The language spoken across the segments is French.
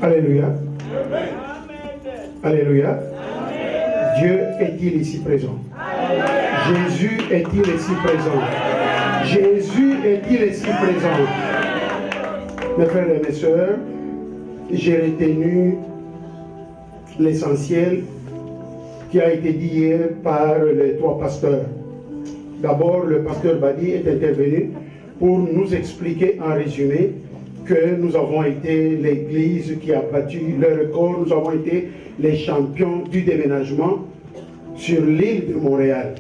Alléluia. Alléluia. Dieu est-il ici présent? Jésus est-il ici présent? Jésus est-il ici présent? Mes frères et mes sœurs, j'ai retenu l'essentiel qui a été dit hier par les trois pasteurs. D'abord, le pasteur Badi est intervenu pour nous expliquer en résumé que nous avons été l'église qui a battu le record, nous avons été les champions du déménagement sur l'île de Montréal.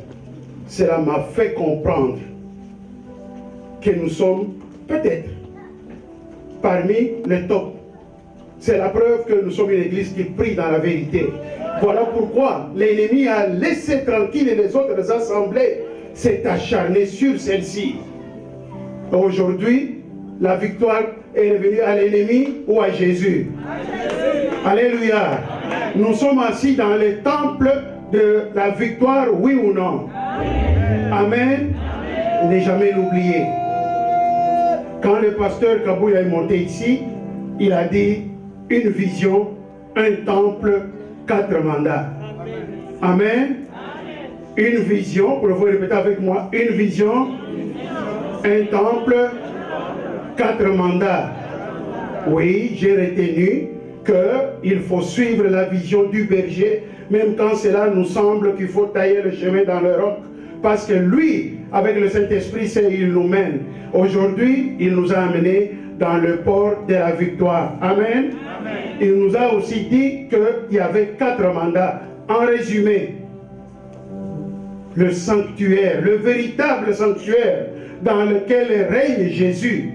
Cela m'a fait comprendre que nous sommes peut-être parmi les top. C'est la preuve que nous sommes une église qui prie dans la vérité. Voilà pourquoi l'ennemi a laissé tranquille les autres assemblées, s'est acharné sur celle-ci. Aujourd'hui, la victoire est revenue à l'ennemi ou à Jésus? Alléluia. Nous sommes assis dans le temple de la victoire, oui ou non? Amen. Ne jamais l'oublier. Quand le pasteur Kabouya est monté ici, il a dit une vision, un temple, 4 mandats. Amen. Une vision, pour vous répéter avec moi, une vision, un temple, 4 mandats. Oui, j'ai retenu qu'il faut suivre la vision du berger, même quand cela nous semble qu'il faut tailler le chemin dans le roc, parce que lui, avec le Saint-Esprit, il nous mène. Aujourd'hui, il nous a amenés dans le port de la victoire. Amen. Amen. Il nous a aussi dit qu'il y avait 4 mandats. En résumé, le sanctuaire, le véritable sanctuaire dans lequel règne Jésus,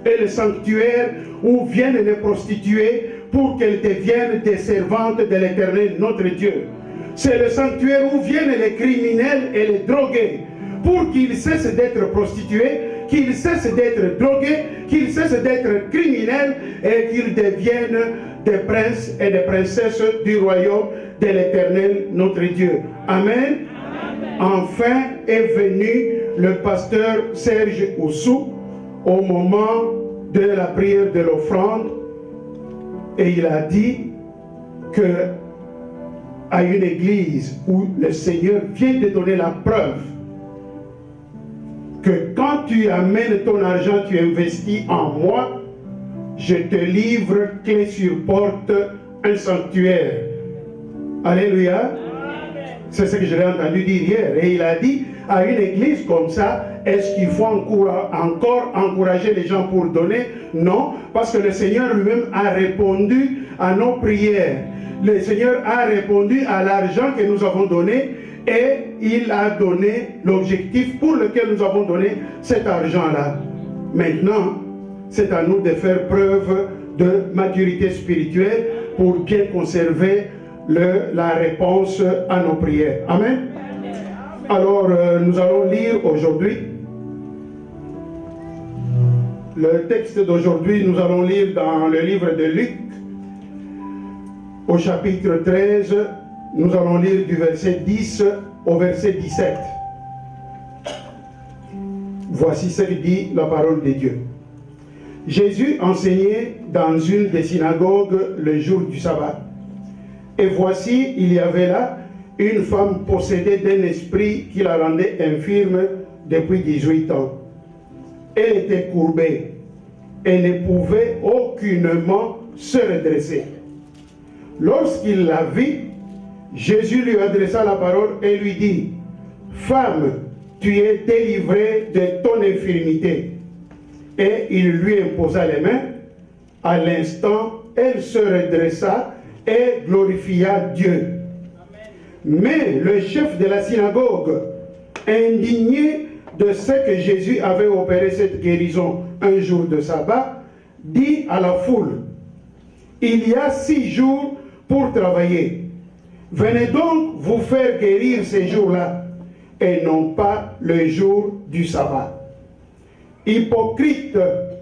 et le sanctuaire où viennent les prostituées pour qu'elles deviennent des servantes de l'Éternel, notre Dieu. C'est le sanctuaire où viennent les criminels et les drogués pour qu'ils cessent d'être prostitués, qu'ils cessent d'être drogués, qu'ils cessent d'être criminels et qu'ils deviennent des princes et des princesses du royaume de l'Éternel, notre Dieu. Amen. Enfin est venu le pasteur Serge Oussou au moment de la prière de l'offrande et il a dit que à une église où le Seigneur vient de donner la preuve que quand tu amènes ton argent, tu investis en moi, je te livre clé sur porte un sanctuaire. Alléluia. C'est ce que je l'ai entendu dire hier. Et il a dit, à une église comme ça, Est-ce qu'il faut encore encourager les gens pour donner? Non, parce que le Seigneur lui-même a répondu à nos prières. Le Seigneur a répondu à l'argent que nous avons donné et il a donné l'objectif pour lequel nous avons donné cet argent-là. Maintenant, c'est à nous de faire preuve de maturité spirituelle pour bien conserver la réponse à nos prières. Amen. Alors, nous allons lire aujourd'hui. Le texte d'aujourd'hui, nous allons lire dans le livre de Luc, au chapitre 13, nous allons lire du verset 10 au verset 17. Voici ce que dit la parole de Dieu. Jésus enseignait dans une des synagogues le jour du sabbat. Et voici, il y avait là une femme possédée d'un esprit qui la rendait infirme depuis 18 ans. Elle était courbée et ne pouvait aucunement se redresser. Lorsqu'il la vit, Jésus lui adressa la parole et lui dit, « Femme, tu es délivrée de ton infirmité. » Et il lui imposa les mains. À l'instant, elle se redressa et glorifia Dieu. Mais le chef de la synagogue, indigné de ce que Jésus avait opéré cette guérison un jour de sabbat, dit à la foule, « Il y a 6 jours pour travailler. Venez donc vous faire guérir ces jours-là, et non pas le jour du sabbat. » Hypocrite,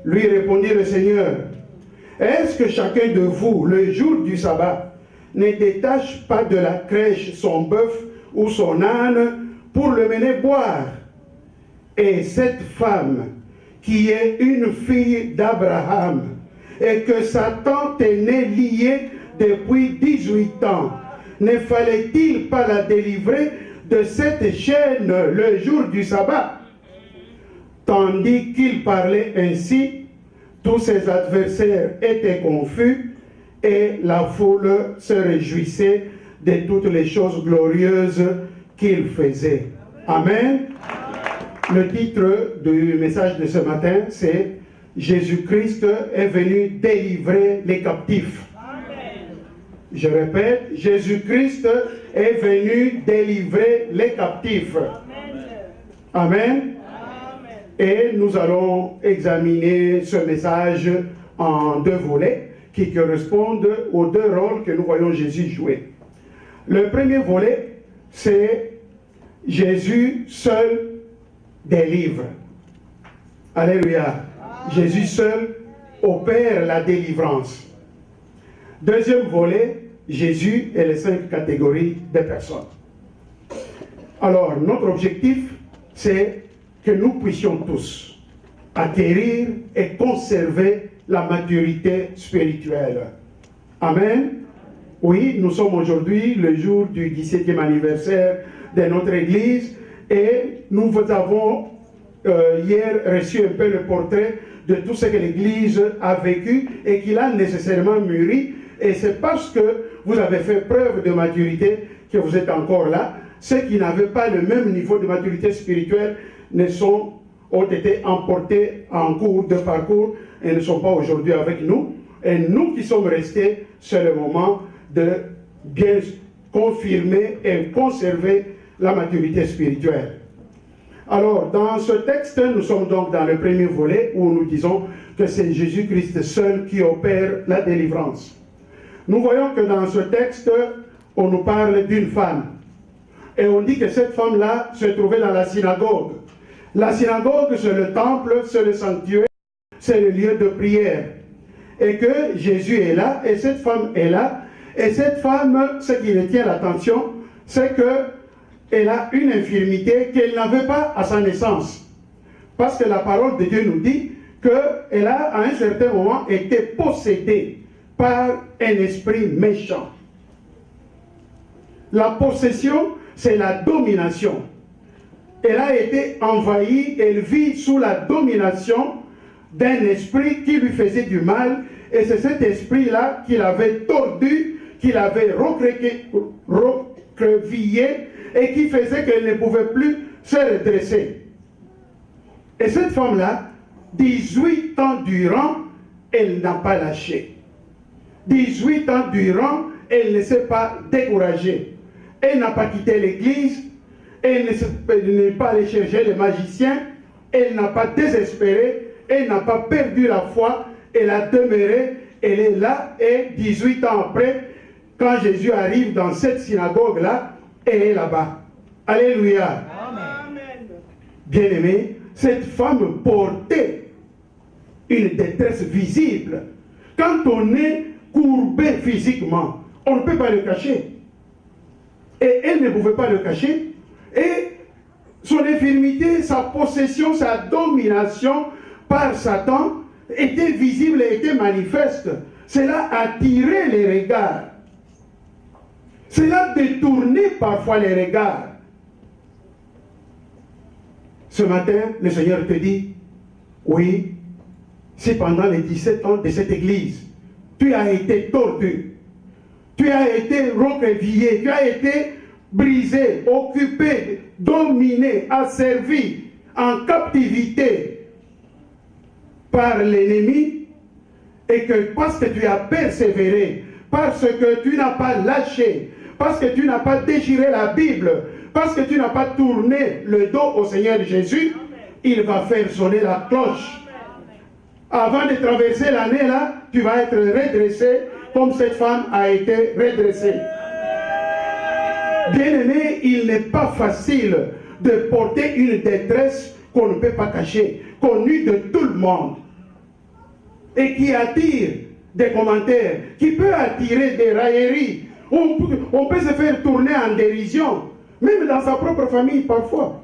lui répondit le Seigneur, est-ce que chacun de vous, le jour du sabbat, ne détache pas de la crèche son bœuf ou son âne pour le mener boire? Et cette femme, qui est une fille d'Abraham, et que sa tante est née liée depuis 18 ans, ne fallait-il pas la délivrer de cette chaîne le jour du sabbat? Tandis qu'il parlait ainsi, tous ses adversaires étaient confus et la foule se réjouissait de toutes les choses glorieuses qu'il faisait. Amen. Le titre du message de ce matin, c'est « Jésus-Christ est venu délivrer les captifs ». Je répète, Jésus-Christ est venu délivrer les captifs. Amen. Et nous allons examiner ce message en 2 volets qui correspondent aux 2 rôles que nous voyons Jésus jouer. Le premier volet, c'est Jésus seul délivre. Alléluia. Jésus seul opère la délivrance. Deuxième volet, Jésus et les 5 catégories de personnes. Alors, notre objectif, c'est que nous puissions tous acquérir et conserver la maturité spirituelle. Amen. Oui, nous sommes aujourd'hui le jour du 17e anniversaire de notre Église et nous avons hier reçu un peu le portrait de tout ce que l'Église a vécu et qu'il a nécessairement mûri. Et c'est parce que vous avez fait preuve de maturité que vous êtes encore là. Ceux qui n'avaient pas le même niveau de maturité spirituelle ont été emportés en cours de parcours et ne sont pas aujourd'hui avec nous. Et nous qui sommes restés, c'est le moment de bien confirmer et conserver la maturité spirituelle. Alors, dans ce texte, nous sommes donc dans le premier volet où nous disons que c'est Jésus-Christ seul qui opère la délivrance. Nous voyons que dans ce texte, on nous parle d'une femme. Et on dit que cette femme-là se trouvait dans la synagogue. La synagogue, c'est le temple, c'est le sanctuaire, c'est le lieu de prière. Et que Jésus est là, et cette femme est là. Et cette femme, ce qui retient l'attention, c'est qu'elle a une infirmité qu'elle n'avait pas à sa naissance. Parce que la parole de Dieu nous dit qu'elle a, à un certain moment, été possédée par un esprit méchant. La possession, c'est la domination. Elle a été envahie, elle vit sous la domination d'un esprit qui lui faisait du mal, et c'est cet esprit-là qui l'avait tordu, qui l'avait recroquevillé, et qui faisait qu'elle ne pouvait plus se redresser. Et cette femme-là, 18 ans durant, elle n'a pas lâché. 18 ans durant, elle ne s'est pas découragée. Elle n'a pas quitté l'église, elle n'est pas allée chercher les magiciens, elle n'a pas désespéré, elle n'a pas perdu la foi, elle a demeuré, elle est là, et 18 ans après, quand Jésus arrive dans cette synagogue-là, elle est là-bas. Alléluia. Bien-aimé, cette femme portait une détresse visible. Quand on est courbé physiquement, on ne peut pas le cacher. Et elle ne pouvait pas le cacher. Et son infirmité, sa possession, sa domination par Satan était visible et était manifeste. Cela attirait les regards. Cela détournait parfois les regards. Ce matin, le Seigneur te dit, oui, si pendant les 17 ans de cette église, tu as été tordu, tu as été recroquevillé, tu as été brisé, occupé, dominé, asservi, en captivité par l'ennemi, et que parce que tu as persévéré, parce que tu n'as pas lâché, parce que tu n'as pas déchiré la Bible, parce que tu n'as pas tourné le dos au Seigneur Jésus, il va faire sonner la cloche. Avant de traverser l'année là, tu vas être redressé comme cette femme a été redressée. Bien-aimé, il n'est pas facile de porter une détresse qu'on ne peut pas cacher, connue de tout le monde, et qui attire des commentaires, qui peut attirer des railleries. On peut se faire tourner en dérision, même dans sa propre famille parfois.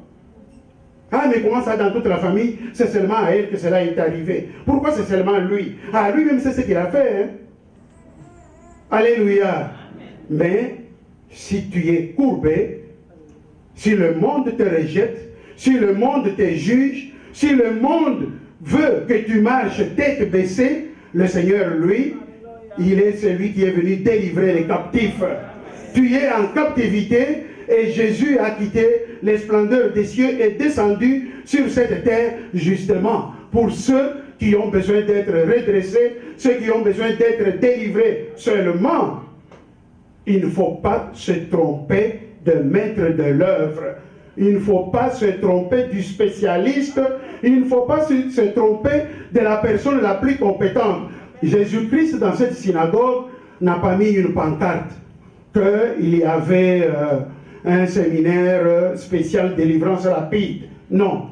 Ah, mais comment ça, dans toute la famille, c'est seulement à elle que cela est arrivé? Pourquoi c'est seulement lui? Ah, lui-même, c'est ce qu'il a fait. Hein? Alléluia. Mais si tu es courbé, si le monde te rejette, si le monde te juge, si le monde veut que tu marches tête baissée, le Seigneur, lui, il est celui qui est venu délivrer les captifs. Tu es en captivité et Jésus a quitté les splendeurs des cieux et descendu sur cette terre justement pour ceux qui ont besoin d'être redressés, ceux qui ont besoin d'être délivrés seulement. Il ne faut pas se tromper de maître de l'œuvre. Il ne faut pas se tromper du spécialiste. Il ne faut pas se tromper de la personne la plus compétente. Jésus-Christ, dans cette synagogue, n'a pas mis une pancarte qu'il y avait un séminaire spécial délivrance rapide. Non.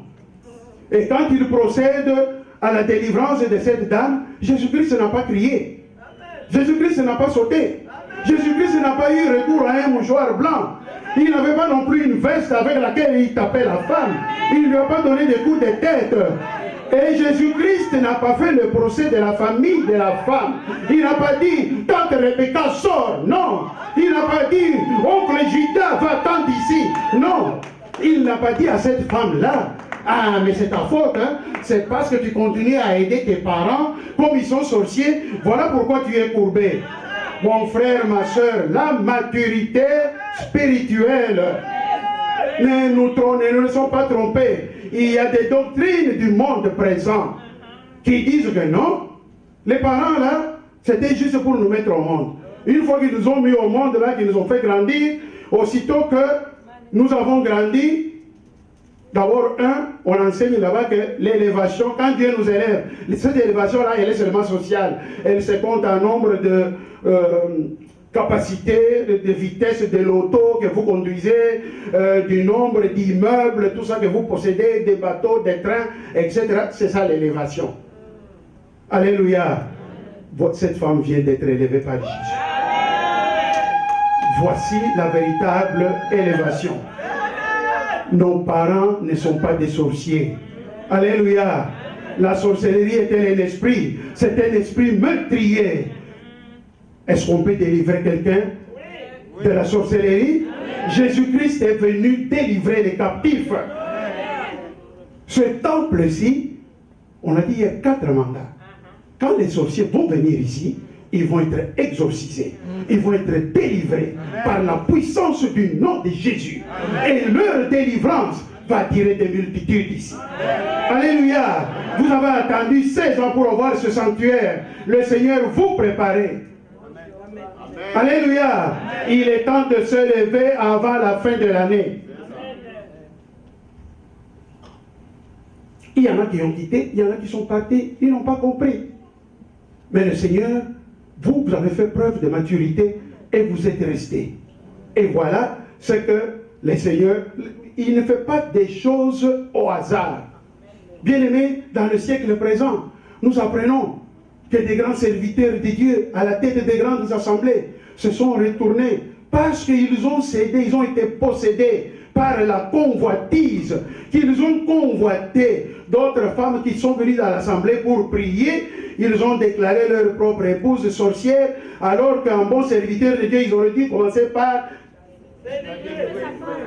Et quand il procède à la délivrance de cette dame, Jésus-Christ n'a pas crié. Jésus-Christ n'a pas sauté. Jésus-Christ n'a pas eu recours à un mouchoir blanc. Il n'avait pas non plus une veste avec laquelle il tapait la femme. Il ne lui a pas donné des coups de tête. Et Jésus-Christ n'a pas fait le procès de la famille de la femme. Il n'a pas dit, tante Rebecca sort. Non. Il n'a pas dit, oncle Judas va-t'en d'ici. Non. Il n'a pas dit à cette femme-là, ah, mais c'est ta faute, hein? C'est parce que tu continues à aider tes parents, comme ils sont sorciers, voilà pourquoi tu es courbé. Mon frère, ma soeur, la maturité spirituelle, ne nous sommes pas trompés. Il y a des doctrines du monde présent qui disent que non, les parents là, c'était juste pour nous mettre au monde. Une fois qu'ils nous ont mis au monde là, qu'ils nous ont fait grandir, aussitôt que nous avons grandi, d'abord, on enseigne là-bas que l'élévation, quand Dieu nous élève, cette élévation-là, elle est seulement sociale. Elle se compte en nombre de capacités, de vitesse de l'auto que vous conduisez, du nombre d'immeubles, tout ça que vous possédez, des bateaux, des trains, etc. C'est ça l'élévation. Alléluia. Cette femme vient d'être élevée par Jésus. Voici la véritable élévation. Nos parents ne sont pas des sorciers. Alléluia. La sorcellerie était un esprit. C'est un esprit meurtrier. Est-ce qu'on peut délivrer quelqu'un de la sorcellerie? Jésus-Christ est venu délivrer les captifs. Ce temple-ci, on a dit il y a 4 mandats. Quand les sorciers vont venir ici, ils vont être exorcisés. Ils vont être délivrés par la puissance du nom de Jésus. Et leur délivrance va attirer des multitudes ici. Alléluia. Vous avez attendu 16 ans pour avoir ce sanctuaire. Le Seigneur vous prépare. Alléluia. Il est temps de se lever avant la fin de l'année. Il y en a qui ont quitté, il y en a qui sont partis, ils n'ont pas compris. Mais le Seigneur, vous avez fait preuve de maturité et vous êtes restés. Et voilà ce que le Seigneur, il ne fait pas des choses au hasard. Bien-aimés, dans le siècle présent, nous apprenons que des grands serviteurs de Dieu, à la tête des grandes assemblées, se sont retournés parce qu'ils ont cédé, ils ont été possédés par la convoitise, qu'ils ont convoité d'autres femmes qui sont venues dans l'assemblée pour prier. Ils ont déclaré leur propre épouse sorcière, alors qu'un bon serviteur de Dieu, ils auraient dû commencer par...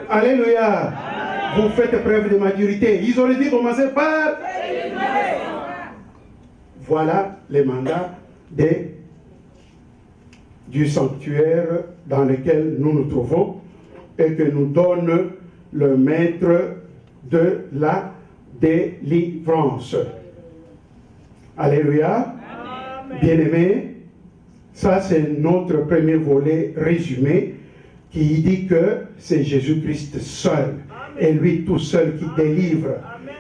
Alléluia. Vous faites preuve de maturité. Ils auraient dû commencer par... Voilà les mandats du sanctuaire dans lequel nous nous trouvons et que nous donne le maître de la délivrance. Alléluia. Bien-aimés, ça c'est notre premier volet résumé qui dit que c'est Jésus-Christ seul et lui tout seul qui délivre.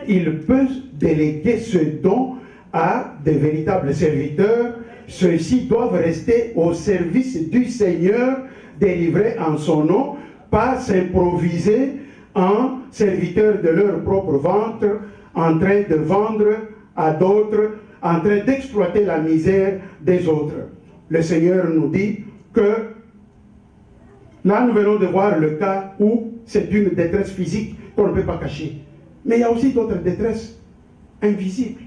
Il peut déléguer ce don à des véritables serviteurs. Ceux-ci doivent rester au service du Seigneur, délivrés en son nom, pas s'improviser en serviteurs de leur propre ventre, en train de vendre à d'autres, en train d'exploiter la misère des autres. Le Seigneur nous dit que là nous venons de voir le cas où c'est une détresse physique qu'on ne peut pas cacher. Mais il y a aussi d'autres détresses invisibles.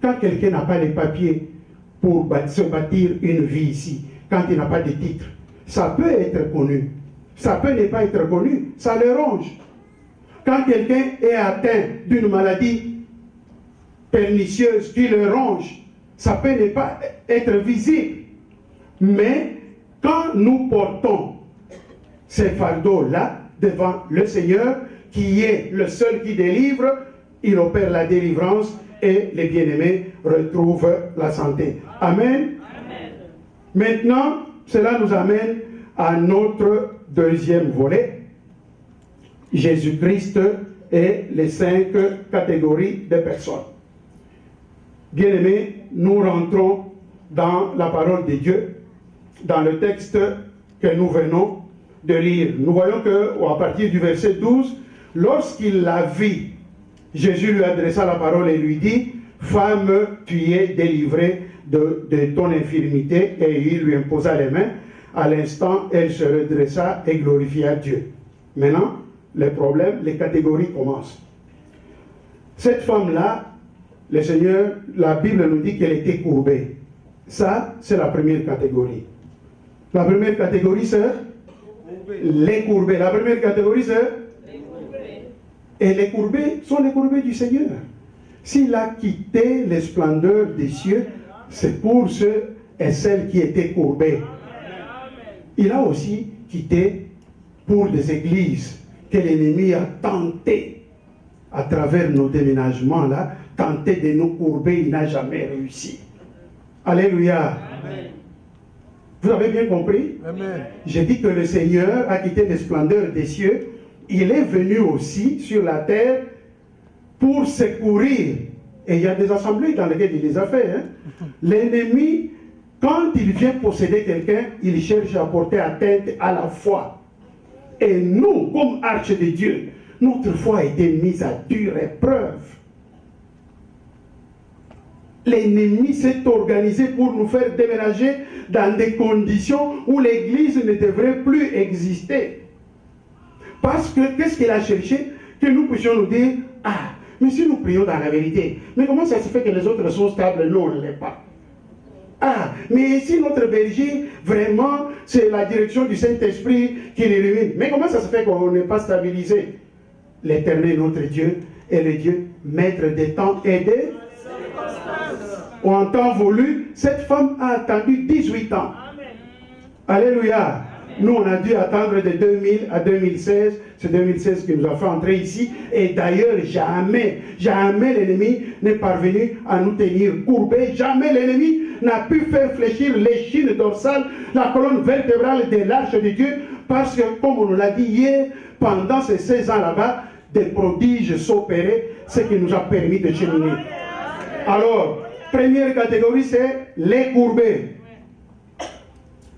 Quand quelqu'un n'a pas les papiers pour se bâtir une vie ici, quand il n'a pas de titre, ça peut être connu. Ça peut ne pas être connu, ça le ronge. Quand quelqu'un est atteint d'une maladie pernicieuse qui le ronge, ça peut ne pas être visible. Mais quand nous portons ces fardeaux-là devant le Seigneur, qui est le seul qui délivre, il opère la délivrance et les bien-aimés retrouvent la santé. Amen. Amen. Maintenant, cela nous amène à notre deuxième volet. Jésus-Christ et les 5 catégories de personnes. Bien-aimés, nous rentrons dans la parole de Dieu, dans le texte que nous venons de lire. Nous voyons qu'à partir du verset 12, lorsqu'il la vit, Jésus lui adressa la parole et lui dit, « Femme, tu es délivrée de ton infirmité. » Et il lui imposa les mains. À l'instant, elle se redressa et glorifia Dieu. Maintenant, les problèmes, les catégories commencent. Cette femme-là, le Seigneur, la Bible nous dit qu'elle était courbée. Ça, c'est la première catégorie. La première catégorie, c'est les courbés. La première catégorie, c'est et les courbés sont les courbés du Seigneur. S'il a quitté les splendeurs des cieux, c'est pour ceux et celles qui étaient courbés. Il a aussi quitté pour des églises que l'ennemi a tenté, à travers nos déménagements là, tenté de nous courber, il n'a jamais réussi. Alléluia. Amen. Vous avez bien compris? Amen. J'ai dit que le Seigneur a quitté les splendeurs des cieux. Il est venu aussi sur la terre pour secourir. Et il y a des assemblées dans lesquelles il les a fait. Hein? L'ennemi, quand il vient posséder quelqu'un, il cherche à porter atteinte à la foi. Et nous, comme arche de Dieu, notre foi a été mise à dure épreuve. L'ennemi s'est organisé pour nous faire déménager dans des conditions où l'Église ne devrait plus exister. Parce que, qu'est-ce qu'il a cherché? Que nous puissions nous dire, ah, mais si nous prions dans la vérité, mais comment ça se fait que les autres sont stables? Nous, on ne l'est pas. Ah, mais si notre berger, vraiment, c'est la direction du Saint-Esprit qui l'illumine. Mais comment ça se fait qu'on n'est pas stabilisé? L'Éternel, notre Dieu, est le Dieu, maître des temps et des circonstances. En temps voulu, cette femme a attendu 18 ans. Amen. Alléluia. Nous, on a dû attendre de 2000 à 2016. C'est 2016 qui nous a fait entrer ici. Et d'ailleurs, jamais l'ennemi n'est parvenu à nous tenir courbés. Jamais l'ennemi n'a pu faire fléchir l'échine dorsale, la colonne vertébrale de l'arche de Dieu. Parce que, comme on nous l'a dit hier, pendant ces 16 ans là-bas, des prodiges s'opéraient, ce qui nous a permis de cheminer. Alors, première catégorie, c'est les courbés.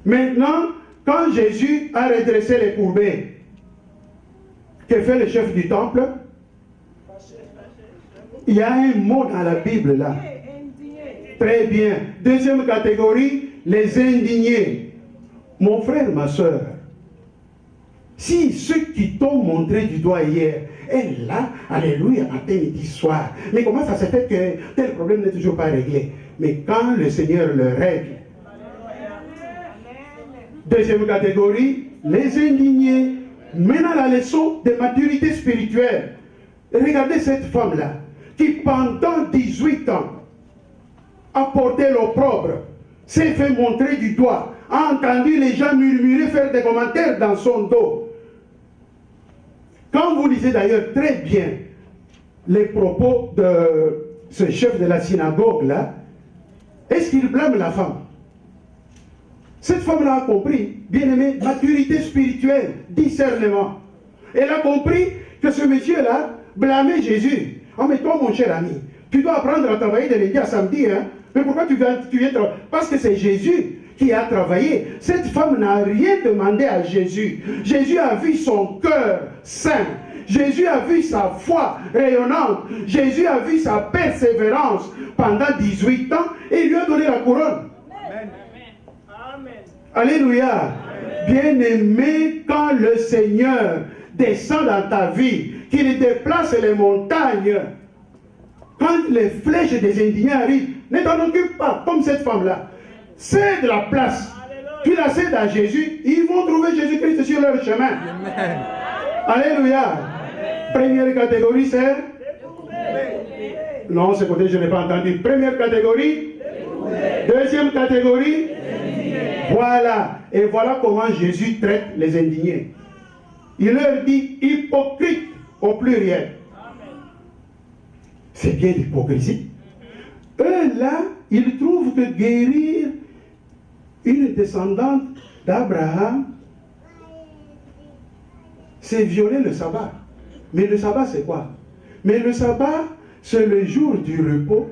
Maintenant, quand Jésus a redressé les courbés, que fait le chef du temple? Il y a un mot dans la Bible là. Très bien. Deuxième catégorie, les indignés. Mon frère, ma soeur, si ceux qui t'ont montré du doigt hier est là, alléluia, matin, midi, soir, mais comment ça se fait que tel problème n'est toujours pas réglé? Mais quand le Seigneur le règle. Deuxième catégorie, les indignés. Maintenant la leçon de maturité spirituelle. Regardez cette femme-là, qui pendant 18 ans a porté l'opprobre, s'est fait montrer du doigt, a entendu les gens murmurer, faire des commentaires dans son dos. Quand vous lisez d'ailleurs très bien les propos de ce chef de la synagogue là, est-ce qu'il blâme la femme? Cette femme-là a compris, bien aimé, maturité spirituelle, discernement. Elle a compris que ce monsieur-là blâmait Jésus. Oh mais toi mon cher ami, tu dois apprendre à travailler de lundi à samedi, hein? Mais pourquoi tu viens travailler? Parce que c'est Jésus qui a travaillé. Cette femme n'a rien demandé à Jésus. Jésus a vu son cœur saint. Jésus a vu sa foi rayonnante. Jésus a vu sa persévérance pendant 18 ans et il lui a donné la couronne. Amen. Amen. Alléluia. Bien-aimé, quand le Seigneur descend dans ta vie, qu'il déplace les montagnes, quand les flèches des indignés arrivent, ne t'en occupe pas, comme cette femme-là. Cède la place. Tu la cèdes à Jésus, ils vont trouver Jésus-Christ sur leur chemin. Amen. Alléluia. Amen. Première catégorie, c'est... Non, ce côté, je n'ai pas entendu. Première catégorie. Deuxième catégorie. Voilà. Et voilà comment Jésus traite les indignés. Il leur dit hypocrite au pluriel. C'est bien l'hypocrisie. Eux, là, ils trouvent que guérir une descendante d'Abraham, c'est violer le sabbat. Mais le sabbat, c'est quoi? Mais le sabbat, c'est le jour du repos.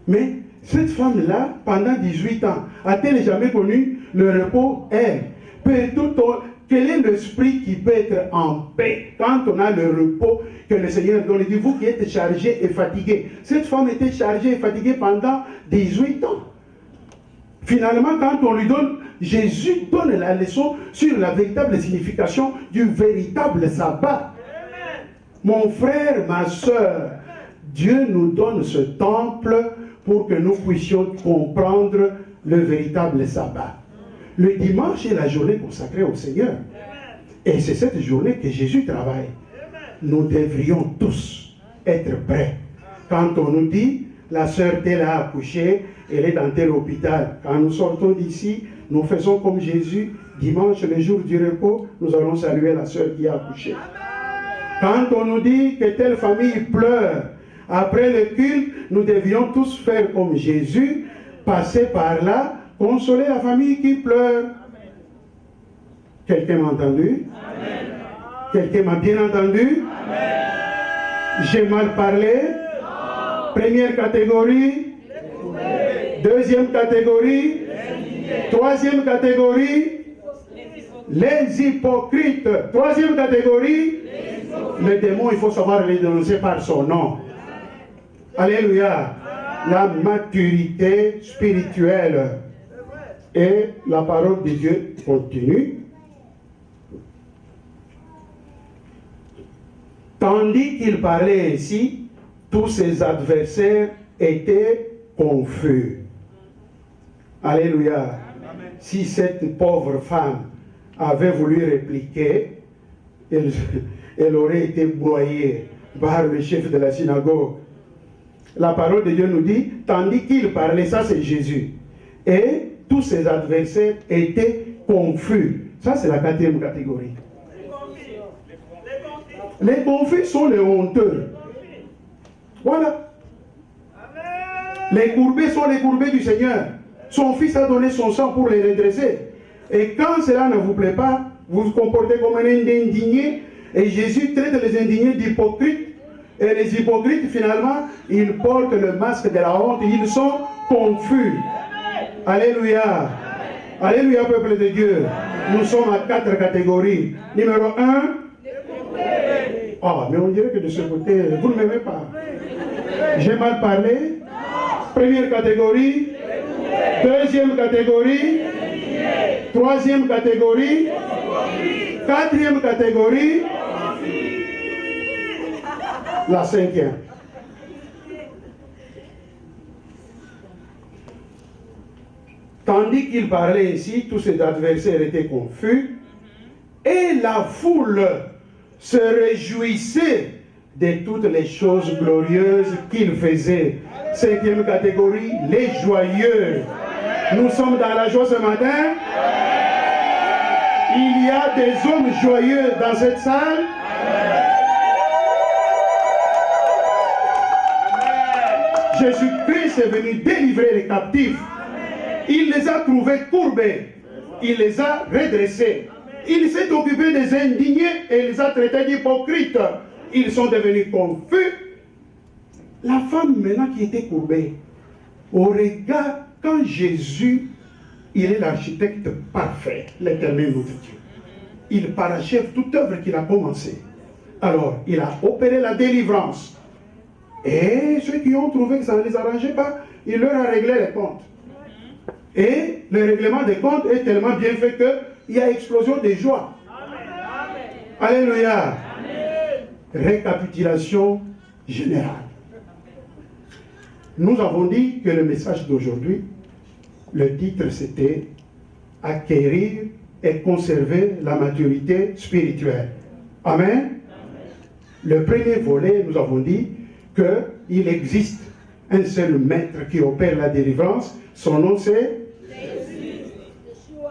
Mais cette femme-là, pendant 18 ans, a-t-elle jamais connu le repos? Elle. Quel est l'esprit qui peut être en paix quand on a le repos que le Seigneur donne? Il dit, vous qui êtes chargés et fatigués. Cette femme était chargée et fatiguée pendant 18 ans. Finalement, quand on lui donne, Jésus donne la leçon sur la véritable signification du véritable sabbat. Mon frère, ma soeur, Dieu nous donne ce temple pour que nous puissions comprendre le véritable sabbat. Le dimanche est la journée consacrée au Seigneur. Et c'est cette journée que Jésus travaille. Nous devrions tous être prêts. Quand on nous dit, la sœur telle a accouché, elle est dans tel hôpital. Quand nous sortons d'ici, nous faisons comme Jésus. Dimanche, le jour du repos, nous allons saluer la sœur qui a accouché. Quand on nous dit que telle famille pleure, après le culte, nous devions tous faire comme Jésus, passer par là, consoler la famille qui pleure. Quelqu'un m'a entendu? Amen. Quelqu'un m'a bien entendu? Amen. J'ai mal parlé? Non. Première catégorie? Deuxième catégorie? Troisième catégorie? Les hypocrites. Troisième catégorie? Les démons, il faut savoir les dénoncer par son nom. Alléluia. La maturité spirituelle. Et la parole de Dieu continue. Tandis qu'il parlait ainsi, tous ses adversaires étaient confus. Alléluia. Amen. Si cette pauvre femme avait voulu répliquer, elle aurait été broyée par le chef de la synagogue. La parole de Dieu nous dit, tandis qu'il parlait, ça c'est Jésus. Et tous ses adversaires étaient confus. Ça, c'est la quatrième catégorie. Les confus sont les honteux. Voilà. Les courbés sont les courbés du Seigneur. Son Fils a donné son sang pour les redresser. Et quand cela ne vous plaît pas, vous vous comportez comme un indigné. Et Jésus traite les indignés d'hypocrites. Et les hypocrites, finalement, ils portent le masque de la honte. Ils sont confus. Alléluia. Alléluia, peuple de Dieu. Nous sommes à 4 catégories. Numéro 1. Ah, mais on dirait que de ce côté, vous ne m'aimez pas. J'ai mal parlé. Première catégorie. Deuxième catégorie. Troisième catégorie. Quatrième catégorie. La cinquième. Tandis qu'il parlait ici, tous ses adversaires étaient confus, et la foule se réjouissait de toutes les choses glorieuses qu'il faisait. Cinquième catégorie, les joyeux. Nous sommes dans la joie ce matin. Il y a des hommes joyeux dans cette salle. Jésus-Christ est venu délivrer les captifs. Il les a trouvés courbés. Il les a redressés. Il s'est occupé des indignés et les a traités d'hypocrites. Ils sont devenus confus. La femme maintenant qui était courbée, au regard, quand Jésus, il est l'architecte parfait, l'Éternel notre Dieu. Il parachève toute œuvre qu'il a commencée. Alors, il a opéré la délivrance. Et ceux qui ont trouvé que ça ne les arrangeait pas, il leur a réglé les comptes. Et le règlement des comptes est tellement bien fait qu'il y a explosion de joie. Alléluia. Récapitulation générale. Nous avons dit que le message d'aujourd'hui, le titre c'était « Acquérir et conserver la maturité spirituelle ». Amen. Le premier volet, nous avons dit qu'il existe un seul maître qui opère la délivrance. Son nom c'est Jésus.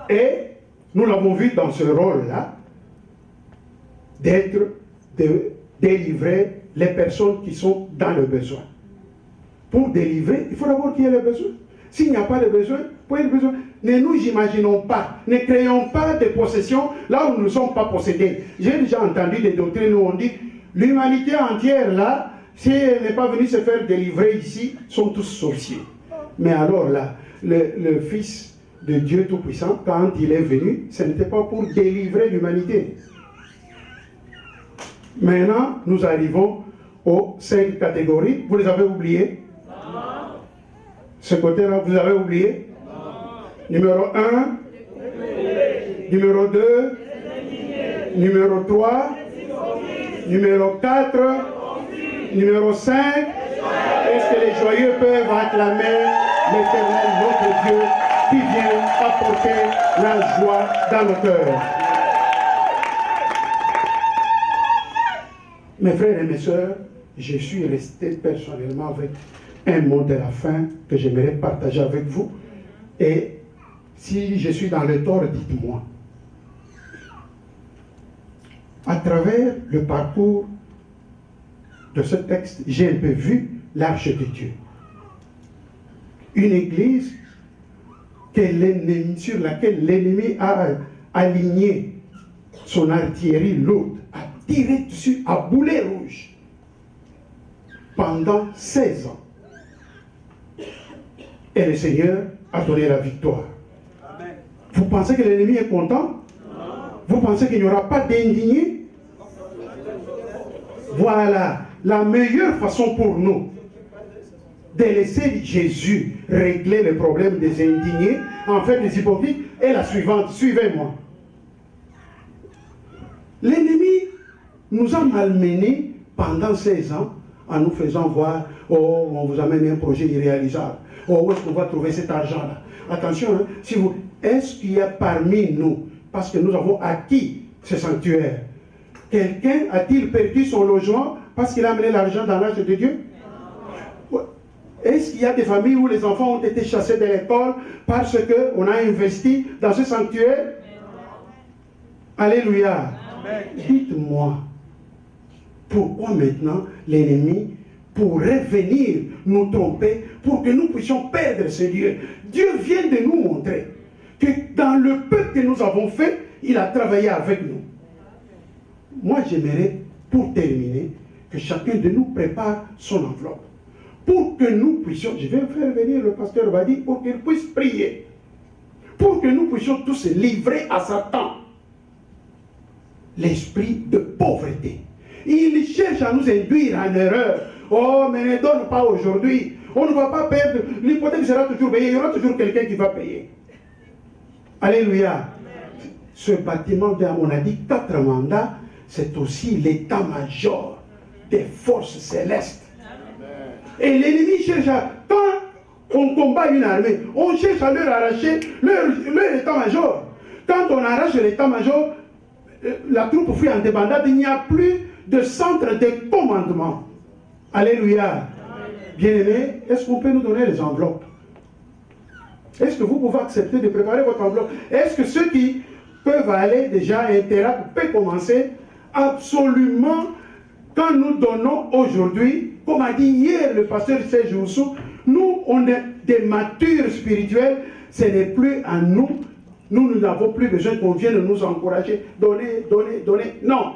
Et nous l'avons vu dans ce rôle-là, de délivrer les personnes qui sont dans le besoin. Pour délivrer, il faut d'abord qu'il y ait le besoin. S'il n'y a pas de besoin, pour le besoin, ne nous imaginons pas, ne créons pas de possessions là où nous ne sommes pas possédés. J'ai déjà entendu des doctrines où on dit l'humanité entière là, si elle n'est pas venue se faire délivrer ici, sont tous sorciers. Mais alors là, le Fils de Dieu Tout-Puissant, quand il est venu, ce n'était pas pour délivrer l'humanité. Maintenant, nous arrivons aux 5 catégories. Vous les avez oubliées? Non. Ce côté-là, vous avez oublié? Non. Numéro 1, numéro 2, numéro 3, numéro 4, numéro 5. Est-ce que les joyeux peuvent acclamer l'Éternel, notre Dieu, qui vient apporter la joie dans nos cœurs? Mes frères et mes sœurs, je suis resté personnellement avec un mot de la fin que j'aimerais partager avec vous. Et si je suis dans le tort, dites-moi. À travers le parcours de ce texte, j'ai un peu vu l'arche de Dieu. Une église sur laquelle l'ennemi a aligné son artillerie lourde, a tiré dessus à boulet rouge pendant 16 ans. Et le Seigneur a donné la victoire. Amen. Vous pensez que l'ennemi est content? Non. Vous pensez qu'il n'y aura pas d'indignés? Voilà la meilleure façon pour nous de laisser Jésus régler le problème des indignés, en fait des hypocrites, est la suivante. Suivez-moi. L'ennemi nous a malmenés pendant 16 ans en nous faisant voir, oh, on vous amène un projet irréalisable. Oh, où est-ce qu'on va trouver cet argent-là? Attention, hein, est-ce qu'il y a parmi nous, parce que nous avons acquis ce sanctuaire, quelqu'un a-t-il perdu son logement parce qu'il a amené l'argent dans l'arche de Dieu? Est-ce qu'il y a des familles où les enfants ont été chassés de l'école parce qu'on a investi dans ce sanctuaire? Alléluia. Dites-moi, pourquoi maintenant l'ennemi pourrait venir nous tromper pour que nous puissions perdre ce Dieu? Dieu vient de nous montrer que dans le peu que nous avons fait, il a travaillé avec nous. Moi, j'aimerais, pour terminer, que chacun de nous prépare son enveloppe. Pour que nous puissions, je vais faire venir le pasteur Badi pour qu'il puisse prier. Pour que nous puissions tous se livrer à Satan. L'esprit de pauvreté. Il cherche à nous induire en erreur. Oh, mais ne donne pas aujourd'hui. On ne va pas perdre. L'hypothèque sera toujours payée. Il y aura toujours quelqu'un qui va payer. Alléluia. Ce bâtiment, on a dit 4 mandats, c'est aussi l'état-major des forces célestes. Et l'ennemi cherche à, quand on combat une armée, on cherche à leur arracher leur état-major. Quand on arrache l'état-major, la troupe fuit en débandade, il n'y a plus de centre de commandement. Alléluia. Bien-aimés, est-ce qu'on peut nous donner les enveloppes? Est-ce que vous pouvez accepter de préparer votre enveloppe? Est-ce que ceux qui peuvent aller déjà à Interact peuvent commencer? Absolument. Quand nous donnons aujourd'hui, comme a dit hier le pasteur Serge Oussou, nous, on est des matures spirituels, ce n'est plus à nous. Nous n'avons plus besoin qu'on vienne nous encourager. Donnez, donnez, donnez. Non.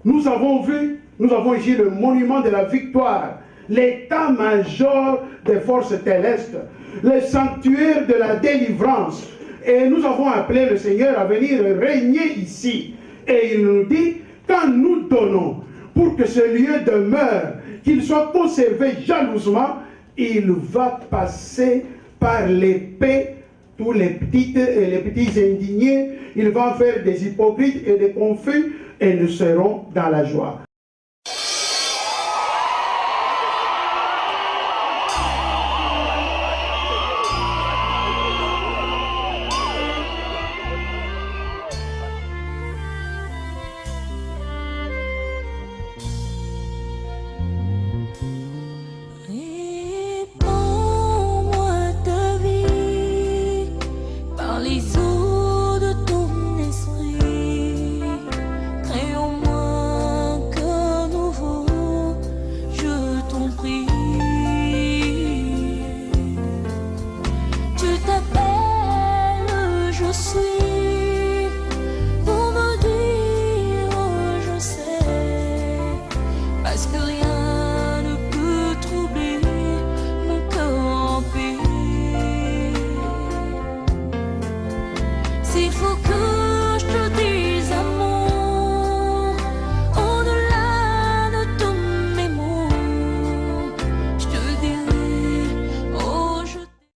Nous avons vu, nous avons ici le monument de la victoire, l'état-major des forces célestes, le sanctuaire de la délivrance. Et nous avons appelé le Seigneur à venir régner ici. Et il nous dit, quand nous donnons pour que ce lieu demeure, qu'il soit conservé jalousement, il va passer par l'épée tous les petits indignés, il va en faire des hypocrites et des confus, et nous serons dans la joie. S'il faut que